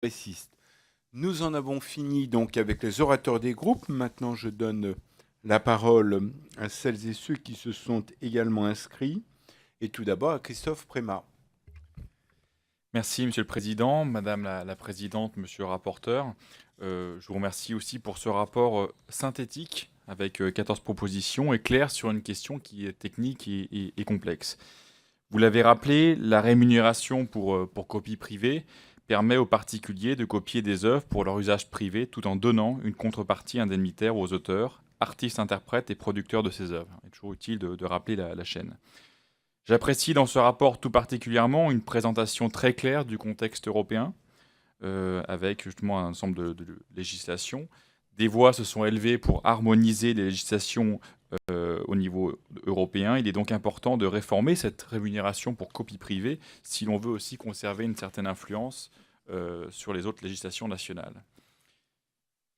progressistes. Nous en avons fini donc avec les orateurs des groupes. Maintenant, je donne la parole à celles et ceux qui se sont également inscrits. Et tout d'abord à Christophe Prémat. Merci, Monsieur le Président, Madame la Présidente, Monsieur le rapporteur. Je vous remercie aussi pour ce rapport synthétique avec 14 propositions et clair sur une question qui est technique et complexe. Vous l'avez rappelé, la rémunération pour copie privée permet aux particuliers de copier des œuvres pour leur usage privé tout en donnant une contrepartie indemnitaire aux auteurs, artistes, interprètes et producteurs de ces œuvres. Il est toujours utile de rappeler la chaîne. J'apprécie dans ce rapport tout particulièrement une présentation très claire du contexte européen, avec justement un ensemble de législations. Des voix se sont élevées pour harmoniser les législations au niveau européen. Il est donc important de réformer cette rémunération pour copie privée si l'on veut aussi conserver une certaine influence sur les autres législations nationales.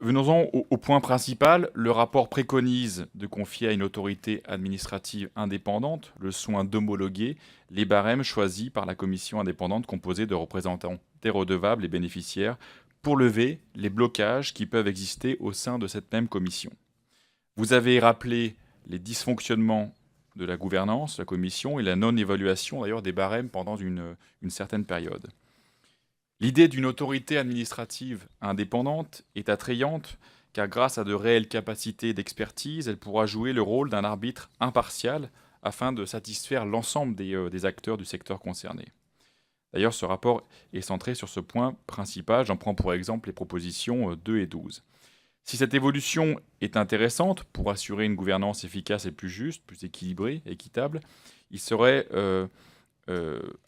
Venons-en au point principal. Le rapport préconise de confier à une autorité administrative indépendante le soin d'homologuer les barèmes choisis par la commission indépendante composée de représentants des redevables et bénéficiaires pour lever les blocages qui peuvent exister au sein de cette même commission. Vous avez rappelé les dysfonctionnements de la gouvernance, la commission, et la non-évaluation d'ailleurs des barèmes pendant une certaine période. L'idée d'une autorité administrative indépendante est attrayante car grâce à de réelles capacités d'expertise, elle pourra jouer le rôle d'un arbitre impartial afin de satisfaire l'ensemble des acteurs du secteur concerné. D'ailleurs, ce rapport est centré sur ce point principal. J'en prends pour exemple les propositions 2 et 12. Si cette évolution est intéressante pour assurer une gouvernance efficace et plus juste, plus équilibrée, équitable, il serait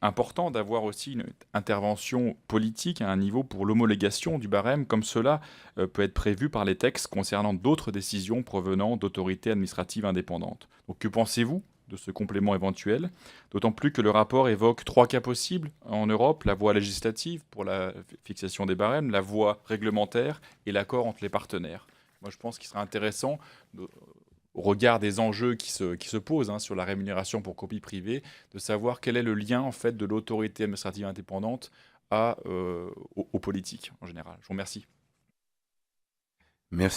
important d'avoir aussi une intervention politique à un niveau pour l'homologation du barème, comme cela peut être prévu par les textes concernant d'autres décisions provenant d'autorités administratives indépendantes. Donc que pensez-vous de ce complément éventuel? D'autant plus que le rapport évoque 3 cas possibles en Europe: la voie législative pour la fixation des barèmes, la voie réglementaire et l'accord entre les partenaires. Moi, je pense qu'il serait intéressant au regard des enjeux qui se posent sur la rémunération pour copie privée, de savoir quel est le lien en fait de l'autorité administrative indépendante aux politiques en général. Je vous remercie. Merci.